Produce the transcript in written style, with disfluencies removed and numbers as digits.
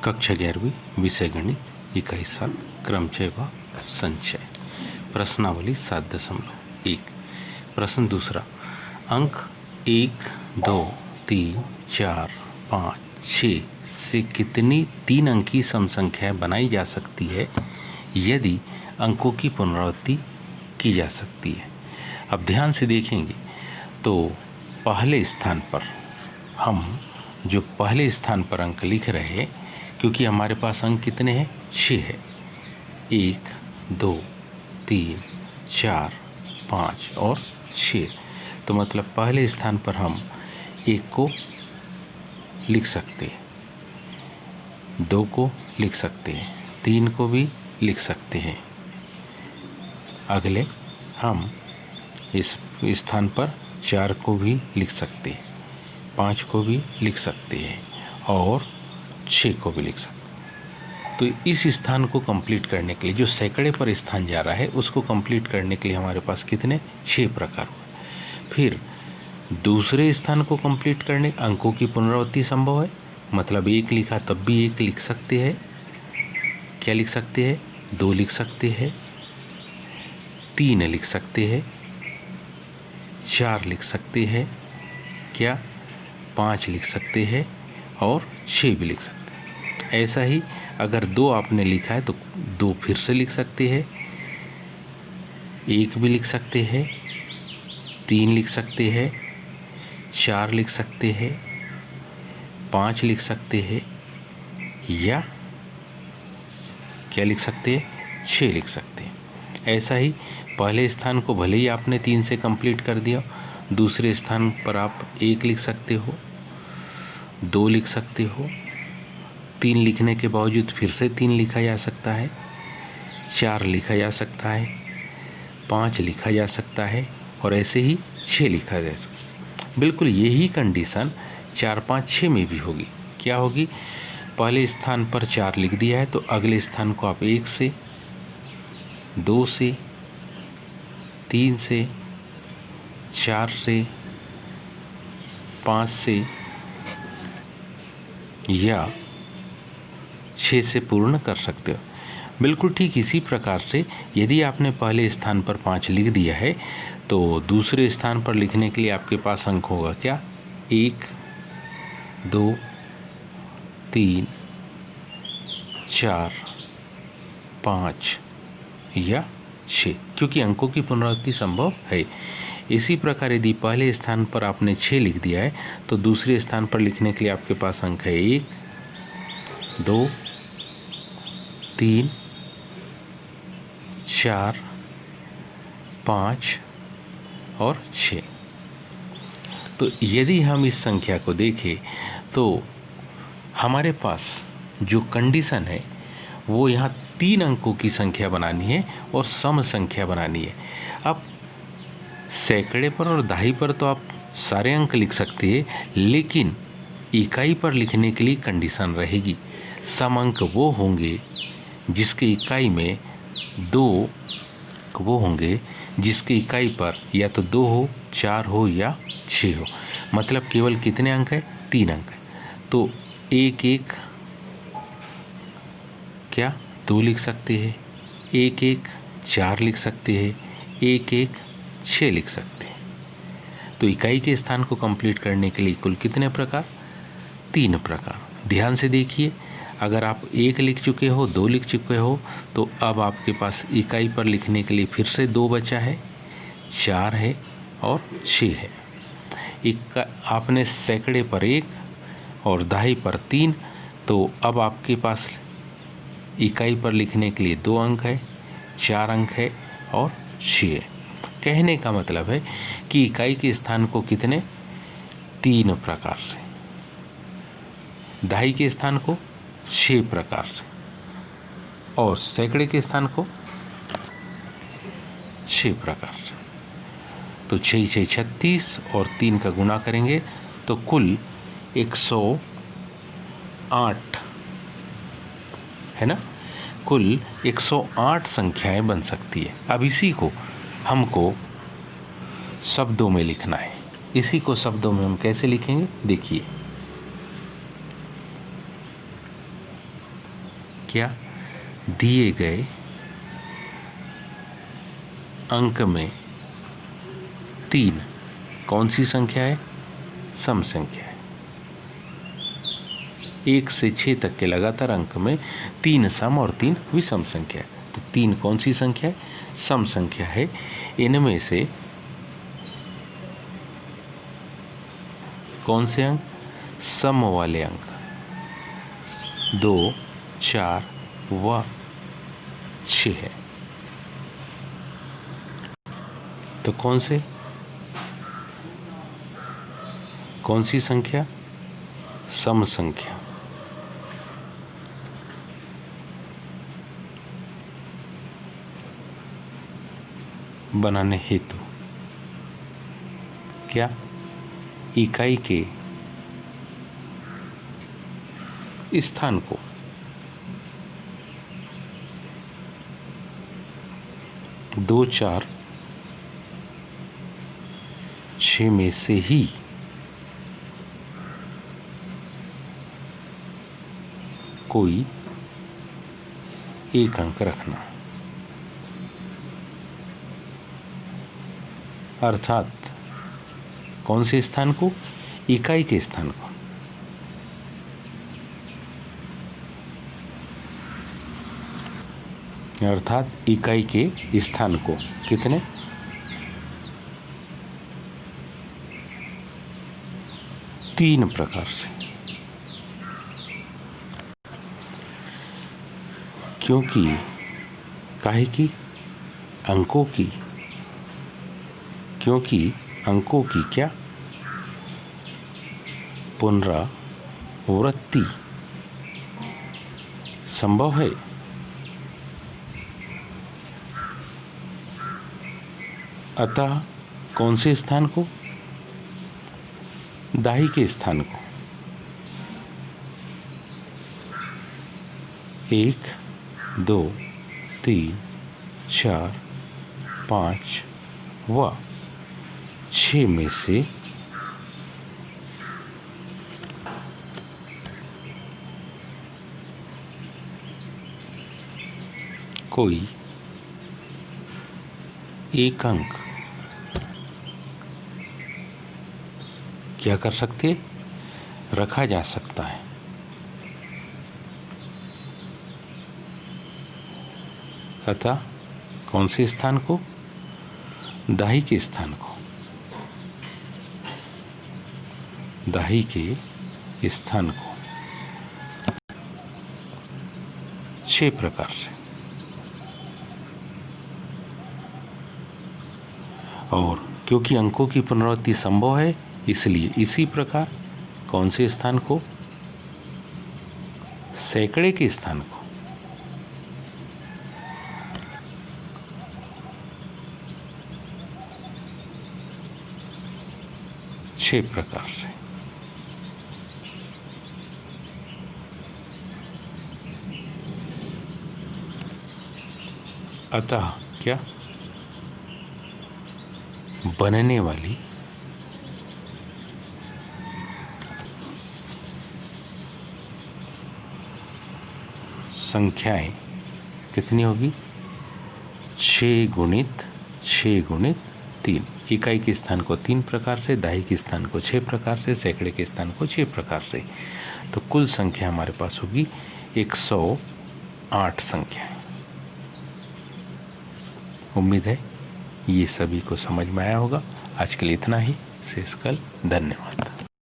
कक्षा 11वीं विषय गणित इकाई 7 क्रमचय व संचय। प्रश्नावली 7.1। प्रश्न दूसरा, अंक 1, 2, 3, 4, 5, 6 से कितनी 3 अंकीय सम संख्याएं बनाई जा सकती है यदि अंकों की पुनरावृत्ति की जा सकती है। अब ध्यान से देखेंगे तो पहले स्थान पर हम जो पहले स्थान पर अंक लिख रहे हैं, क्योंकि हमारे पास अंक कितने हैं, 6 है। 1, 2, 3, 4, 5 और 6, तो मतलब पहले स्थान पर हम 1 को लिख सकते हैं, 2 को लिख सकते हैं, 3 को भी लिख सकते हैं। अगले हम इस स्थान पर 4 को भी लिख सकते हैं, 5 को भी लिख सकते हैं और 6 को भी लिख सकते हैं। तो इस स्थान को कंप्लीट करने के लिए, जो सैकड़े पर स्थान जा रहा है, उसको कंप्लीट करने के लिए हमारे पास कितने 6 प्रकार हुए। फिर दूसरे स्थान को कंप्लीट करने अंकों की पुनरावृत्ति संभव है, मतलब 1 लिखा तब भी 1 लिख सकते हैं। क्या लिख सकते हैं, 2 लिख सकते हैं, 3 लिख सकते हैं, 4 लिख सकते हैं, क्या 5 लिख सकते हैं और 6 भी लिख सकते हैं। ऐसा ही अगर 2 आपने लिखा है तो 2 फिर से लिख सकते हैं, 1 भी लिख सकते हैं, 3 लिख सकते हैं, 4 लिख सकते हैं, 5 लिख सकते हैं या क्या लिख सकते हैं, 6 लिख सकते हैं। ऐसा ही पहले स्थान को भले ही आपने 3 से कंप्लीट कर दिया, दूसरे स्थान पर आप 1 लिख सकते हो, 2 लिख सकते हो, 3 लिखने के बावजूद फिर से 3 लिखा जा सकता है, 4 लिखा जा सकता है, 5 लिखा जा सकता है और ऐसे ही 6 लिखा जा सकता है। बिल्कुल यही कंडीशन 4, 5, 6 में भी होगी। क्या होगी, पहले स्थान पर 4 लिख दिया है तो अगले स्थान को आप 1 से, 2 से, 3 से, 4 से, 5 से या 6 से पूर्ण कर सकते हो। बिल्कुल ठीक इसी प्रकार से यदि आपने पहले स्थान पर 5 लिख दिया है तो दूसरे स्थान पर लिखने के लिए आपके पास अंक होगा क्या, 1, 2, 3, 4, 5 या 6, क्योंकि अंकों की पुनरावृत्ति संभव है। इसी प्रकार यदि पहले स्थान पर आपने 6 लिख दिया है तो दूसरे स्थान पर लिखने के लिए आपके पास अंक है 1, 2, 3, 4, 5 और 6। तो यदि हम इस संख्या को देखें तो हमारे पास जो कंडीशन है वो यहाँ 3 अंकों की संख्या बनानी है और सम संख्या बनानी है। अब सैकड़े पर और दहाई पर तो आप सारे अंक लिख सकते हैं, लेकिन इकाई पर लिखने के लिए कंडीशन रहेगी। सम अंक वो होंगे जिसके इकाई में 2 वो होंगे जिसके इकाई पर या तो 2 हो, 4 हो या 6 हो। मतलब केवल कितने अंक है, 3 अंक है। तो 1, 1 क्या 2 लिख सकते हैं, 1, 1 4 लिख सकते हैं, 1, 1 6 लिख सकते हैं। तो इकाई के स्थान को कंप्लीट करने के लिए कुल कितने प्रकार, 3 प्रकार। ध्यान से देखिए, अगर आप 1 लिख चुके हो, 2 लिख चुके हो तो अब आपके पास इकाई पर लिखने के लिए फिर से 2 बचा है, 4 है और 6 है। आपने सैकड़े पर 1 और दहाई पर 3, तो अब आपके पास इकाई पर लिखने के लिए 2 अंक है, 4 अंक है और 6 है। कहने का मतलब है कि इकाई के स्थान को कितने 3 प्रकार से, दहाई के स्थान को 6 प्रकार से और सैकड़े के स्थान को 6 प्रकार से। तो 6, 6 36 और 3 का गुणा करेंगे तो कुल 108 है ना, कुल 108 संख्याएं बन सकती है। अब इसी को हमको शब्दों में लिखना है। इसी को शब्दों में हम कैसे लिखेंगे, देखिए संख्या दिए गए अंक में 3 कौन सी संख्या है? सम संख्या है। 1 से 6 तक के लगातार अंक में 3 सम और 3 विषम संख्या है। तो 3 कौन सी संख्या है? सम संख्या है। इनमें से कौन से अंक? सम वाले अंक 2, 4 व 6 है। तो कौन सी संख्या? सम संख्या। बनाने हेतु क्या? इकाई के स्थान को दो, 4, 6 में से ही कोई एक अंक रखना, अर्थात कौन से स्थान को? इकाई के स्थान को। अर्थात इकाई के स्थान को कितने? 3 प्रकार से। क्योंकि काहे की? अंकों की क्या? पुनरावृत्ति संभव है। अतः कौन से स्थान को? दाही के स्थान को। 1, 2, 3, 4, 5 व 6 में से कोई एक अंक क्या कर सकते? रखा जा सकता है। अतः कौन से स्थान को? दाही के स्थान को। दाही के स्थान को 6 प्रकार से। और क्योंकि अंकों की पुनरावृत्ति संभव है, इसलिए इसी प्रकार कौन से स्थान को? सैकड़े के स्थान को। छह प्रकार से। अतः क्या? बनने वाली संख्याएं कितनी होगी? 6 गुणित 6 गुणित 3। इकाई के स्थान को 3 प्रकार से, दाही के स्थान को 6 प्रकार से, सैकड़े के स्थान को 6 प्रकार से। तो कुल संख्या हमारे पास होगी 108 संख्याएं। उम्मीद है ये सभी को समझ में आया होगा। आज के लिए इतना ही। शेष कल। धन्यवाद।